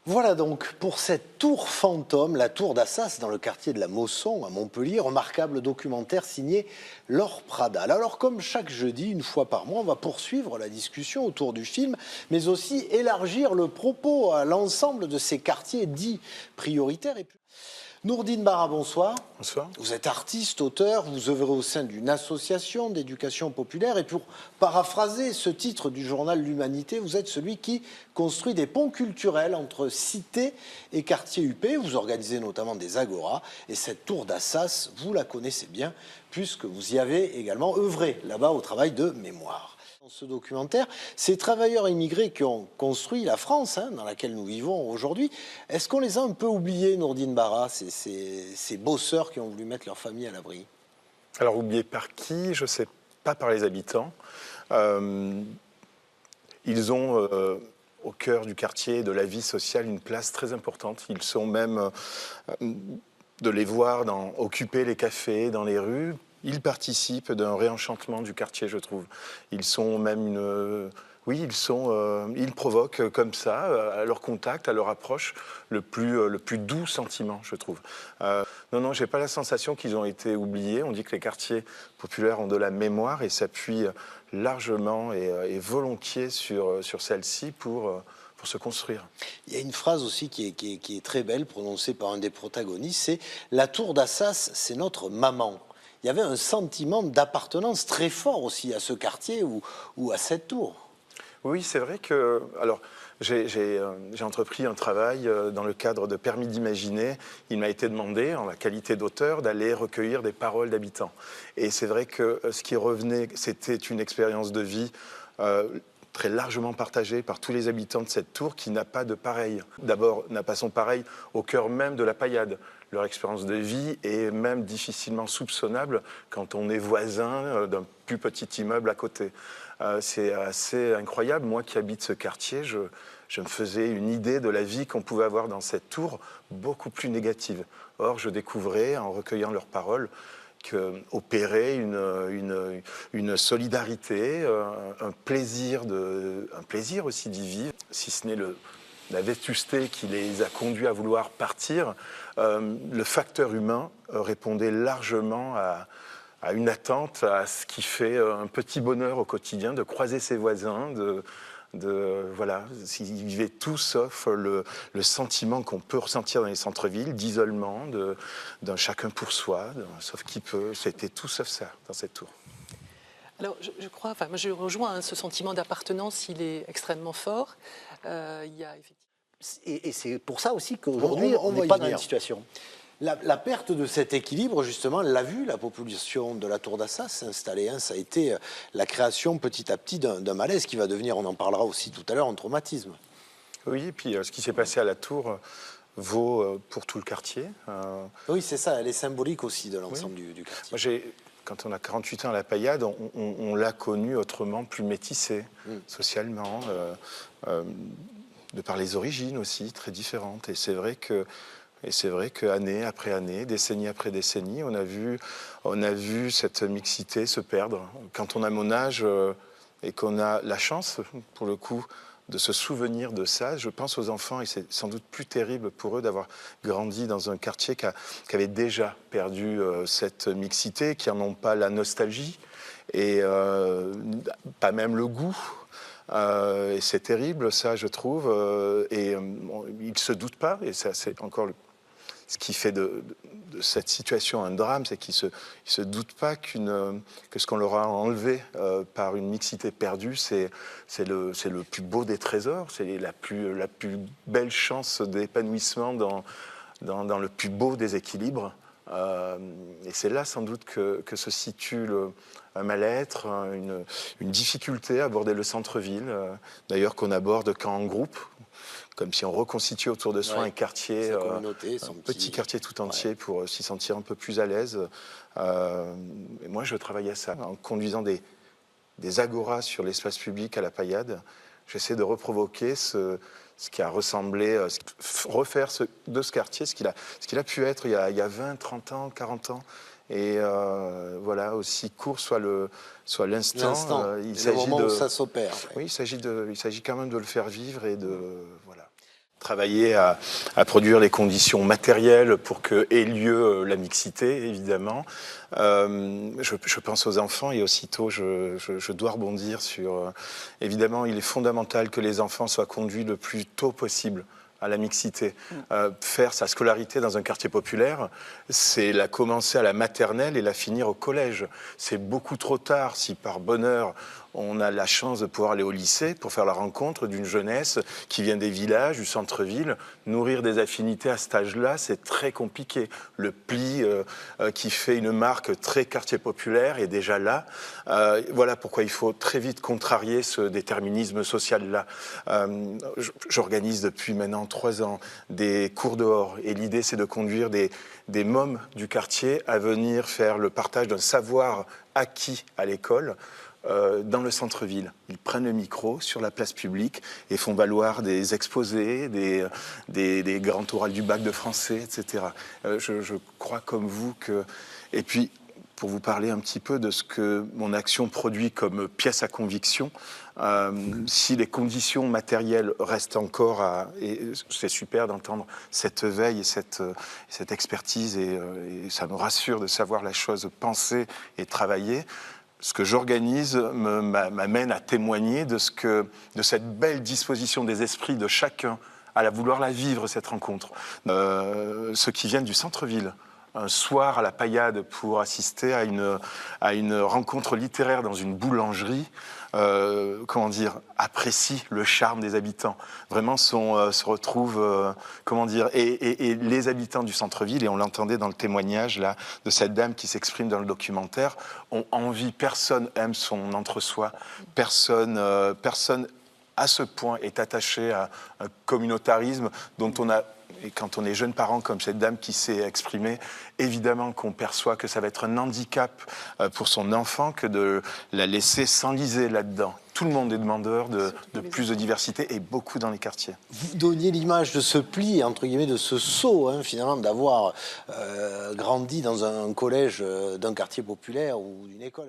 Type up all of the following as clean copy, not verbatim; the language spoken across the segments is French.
Voilà donc pour cette tour fantôme, la tour d'Assas dans le quartier de la Mosson à Montpellier, remarquable documentaire signé Laure Pradal. Alors comme chaque jeudi, une fois par mois, on va poursuivre la discussion autour du film, mais aussi élargir le propos à l'ensemble de ces quartiers dits prioritaires. Nourdine Barra, bonsoir. Bonsoir. Vous êtes artiste, auteur, vous œuvrez au sein d'une association d'éducation populaire et pour paraphraser ce titre du journal L'Humanité, vous êtes celui qui construit des ponts culturels entre cité et quartier UP. Vous organisez notamment des agoras et cette tour d'Assas, vous la connaissez bien puisque vous y avez également œuvré là-bas au travail de mémoire. Dans ce documentaire, ces travailleurs immigrés qui ont construit la France, dans laquelle nous vivons aujourd'hui, est-ce qu'on les a un peu oubliés, Nourdine Barra, ces bosseurs qui ont voulu mettre leur famille à l'abri? Alors, oubliés par qui? Je ne sais pas, par les habitants. Ils ont, au cœur du quartier, de la vie sociale, une place très importante. Ils sont même, de les voir occuper les cafés, dans les rues, ils participent d'un réenchantement du quartier, je trouve. Ils sont même ils provoquent comme ça, à leur contact, à leur approche, le plus doux sentiment, je trouve. Non, j'ai pas la sensation qu'ils ont été oubliés. On dit que les quartiers populaires ont de la mémoire et s'appuient largement et volontiers sur celle-ci pour se construire. Il y a une phrase aussi qui est très belle, prononcée par un des protagonistes, c'est « La tour d'Assas, c'est notre maman ». Il y avait un sentiment d'appartenance très fort aussi à ce quartier ou à cette tour. Oui, c'est vrai que... Alors, j'ai entrepris un travail dans le cadre de Permis d'imaginer. Il m'a été demandé, en la qualité d'auteur, d'aller recueillir des paroles d'habitants. Et c'est vrai que ce qui revenait, c'était une expérience de vie très largement partagée par tous les habitants de cette tour qui n'a pas de pareil. D'abord, n'a pas son pareil au cœur même de la Paillade. Leur expérience de vie est même difficilement soupçonnable quand on est voisin d'un plus petit immeuble à côté. C'est assez incroyable. Moi qui habite ce quartier, je me faisais une idée de la vie qu'on pouvait avoir dans cette tour beaucoup plus négative. Or, je découvrais, en recueillant leurs paroles, qu'opérait une solidarité, un plaisir aussi d'y vivre, si ce n'est la vétusté qui les a conduits à vouloir partir. Le facteur humain répondait largement à une attente, à ce qui fait un petit bonheur au quotidien, de croiser ses voisins, voilà, ils vivaient tout sauf le sentiment qu'on peut ressentir dans les centres-villes, d'isolement, d'un chacun pour soi, sauf qui peut. C'était tout sauf ça dans cette tour. Alors, je crois, enfin, moi je rejoins ce sentiment d'appartenance, il est extrêmement fort. Il y a effectivement... Et c'est pour ça aussi qu'aujourd'hui, on n'est pas dans une situation. La perte de cet équilibre, justement, l'a vu la population de la tour d'Assas s'installer. Ça a été la création petit à petit d'un malaise qui va devenir, on en parlera aussi tout à l'heure, un traumatisme. Oui, et puis ce qui s'est passé à la tour vaut pour tout le quartier. Oui, c'est ça, elle est symbolique aussi de l'ensemble du quartier. Moi, quand on a 48 ans à la Paillade, on l'a connu autrement, plus métissé, socialement, de par les origines aussi, très différentes. Et c'est vrai que année après année, décennie après décennie, on a vu cette mixité se perdre. Quand on a mon âge et qu'on a la chance, pour le coup, de se souvenir de ça, je pense aux enfants, et c'est sans doute plus terrible pour eux d'avoir grandi dans un quartier qui avait déjà perdu cette mixité, qui n'en ont pas la nostalgie et pas même le goût. Et c'est terrible, ça, je trouve. Et ils ne se doutent pas, et ça, c'est encore ce qui fait de cette situation un drame, c'est qu'ils ne se doutent pas que ce qu'on leur a enlevé par une mixité perdue, c'est le plus beau des trésors, c'est la plus belle chance d'épanouissement dans le plus beau des équilibres. Et c'est là sans doute que se situe un mal-être, une difficulté à aborder le centre-ville, d'ailleurs qu'on aborde qu'en groupe, comme si on reconstituait autour de soi un quartier, un petit quartier tout entier pour s'y sentir un peu plus à l'aise. Et moi, je travaille à ça, en conduisant des agoras sur l'espace public à la Paillade. J'essaie de reprovoquer ce qui a ressemblé, refaire de ce quartier ce qu'il a pu être il y a 20, 30 ans, 40 ans. Et voilà, aussi court soit l'instant, il s'agit de ça s'opère. Oui, il s'agit quand même de le faire vivre et de voilà. travailler à produire les conditions matérielles pour que ait lieu la mixité, évidemment. Je pense aux enfants et aussitôt je dois rebondir sur... évidemment, il est fondamental que les enfants soient conduits le plus tôt possible à la mixité. Faire sa scolarité dans un quartier populaire, c'est la commencer à la maternelle et la finir au collège. C'est beaucoup trop tard si par bonheur on a la chance de pouvoir aller au lycée pour faire la rencontre d'une jeunesse qui vient des villages, du centre-ville. Nourrir des affinités à cet âge-là, c'est très compliqué. Le pli qui fait une marque très quartier populaire est déjà là. Voilà pourquoi il faut très vite contrarier ce déterminisme social-là. J'organise depuis maintenant 3 ans des cours dehors et l'idée c'est de conduire des mômes du quartier à venir faire le partage d'un savoir acquis à l'école dans le centre-ville. Ils prennent le micro sur la place publique et font valoir des exposés, des grands orales du bac de français, etc. Je crois comme vous que... Et puis, pour vous parler un petit peu de ce que mon action produit comme pièce à conviction, si les conditions matérielles restent encore à... Et c'est super d'entendre cette veille et cette expertise et ça me rassure de savoir la chose pensée et travailler. Ce que j'organise m'amène à témoigner de cette belle disposition des esprits de chacun à vouloir la vivre, cette rencontre. Ceux qui viennent du centre-ville, un soir à la Paillade pour assister à une rencontre littéraire dans une boulangerie, apprécient le charme des habitants. Vraiment se retrouvent, et les habitants du centre-ville, et on l'entendait dans le témoignage là, de cette dame qui s'exprime dans le documentaire, ont envie, personne aime son entre-soi, personne à ce point est attaché à un communautarisme dont on a... Et quand on est jeune parent comme cette dame qui s'est exprimée, évidemment qu'on perçoit que ça va être un handicap pour son enfant que de la laisser s'enliser là-dedans. Tout le monde est demandeur de plus de diversité et beaucoup dans les quartiers. Vous donniez l'image de ce pli, entre guillemets, de ce saut, finalement, d'avoir grandi dans un collège d'un quartier populaire ou d'une école.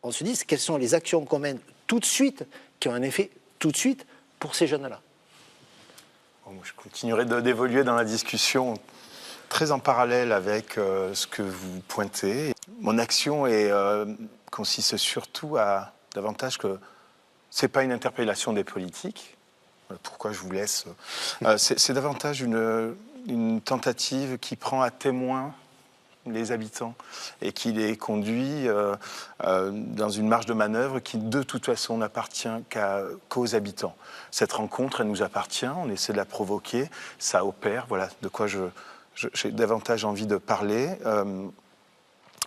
On se dit, quelles sont les actions qu'on mène tout de suite, qui ont un effet tout de suite pour ces jeunes-là? Je continuerai d'évoluer dans la discussion très en parallèle avec ce que vous pointez. Mon action consiste surtout à davantage que c'est pas une interpellation des politiques. Pourquoi je vous laisse c'est davantage une tentative qui prend à témoin les habitants et qui les conduit dans une marge de manœuvre qui de toute façon n'appartient qu'aux habitants. Cette rencontre, elle nous appartient, on essaie de la provoquer, ça opère, voilà de quoi j'ai davantage envie de parler.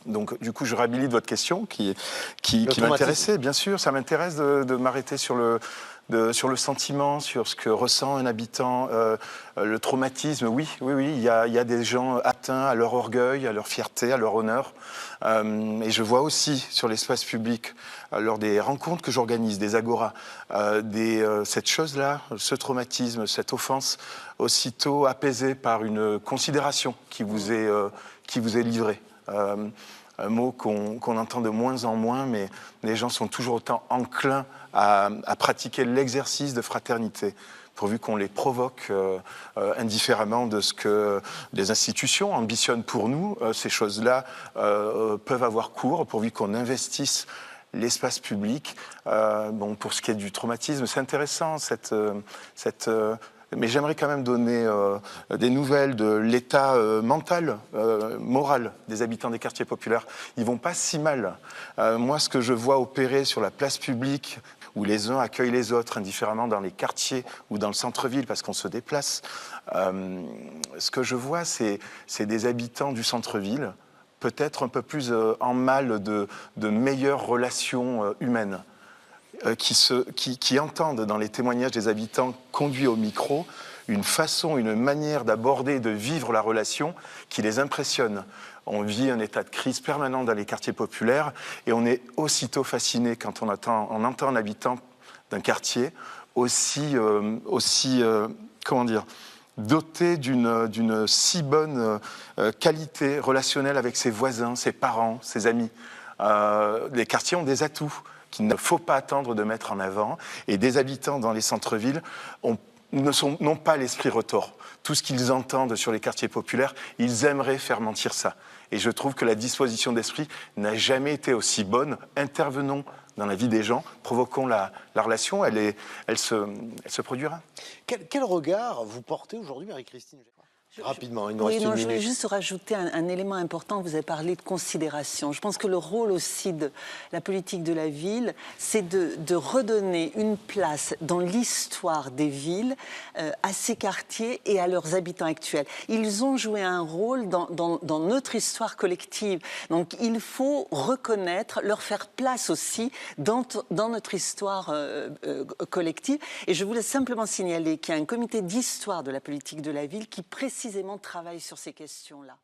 Donc du coup je réhabilite votre question qui m'intéressait, bien sûr, ça m'intéresse de m'arrêter sur le sentiment, sur ce que ressent un habitant, le traumatisme. Oui, il y a des gens atteints à leur orgueil, à leur fierté, à leur honneur. Et je vois aussi sur l'espace public, lors des rencontres que j'organise, des agoras, cette chose-là, ce traumatisme, cette offense, aussitôt apaisée par une considération qui vous est livrée. Un mot qu'on entend de moins en moins, mais les gens sont toujours autant enclins à pratiquer l'exercice de fraternité, pourvu qu'on les provoque indifféremment de ce que les institutions ambitionnent pour nous. Ces choses-là peuvent avoir cours, pourvu qu'on investisse l'espace public. Pour ce qui est du traumatisme, c'est intéressant, mais j'aimerais quand même donner des nouvelles de l'état mental, moral des habitants des quartiers populaires. Ils vont pas si mal. Moi, ce que je vois opérer sur la place publique, où les uns accueillent les autres, indifféremment dans les quartiers ou dans le centre-ville, parce qu'on se déplace, ce que je vois, c'est des habitants du centre-ville, peut-être un peu plus en mal de meilleures relations humaines. Qui entendent dans les témoignages des habitants conduits au micro une façon, une manière d'aborder, de vivre la relation qui les impressionne. On vit un état de crise permanent dans les quartiers populaires et on est aussitôt fasciné quand on entend un habitant d'un quartier doté d'une si bonne qualité relationnelle avec ses voisins, ses parents, ses amis. Les quartiers ont des atouts qu'il ne faut pas attendre de mettre en avant. Et des habitants dans les centres-villes ont n'ont pas l'esprit retors. Tout ce qu'ils entendent sur les quartiers populaires, ils aimeraient faire mentir ça. Et je trouve que la disposition d'esprit n'a jamais été aussi bonne. Intervenons dans la vie des gens, provoquons la relation, elle se produira. Quel regard vous portez aujourd'hui, Marie-Christine? Rapidement, il nous reste une Je voulais minute. juste rajouter un élément important. Vous avez parlé de considération. Je pense que le rôle aussi de la politique de la ville, c'est de redonner une place dans l'histoire des villes à ces quartiers et à leurs habitants actuels. Ils ont joué un rôle dans notre histoire collective. Donc il faut reconnaître, leur faire place aussi dans notre histoire collective. Et je voulais simplement signaler qu'il y a un comité d'histoire de la politique de la ville qui précisément travaille sur ces questions-là.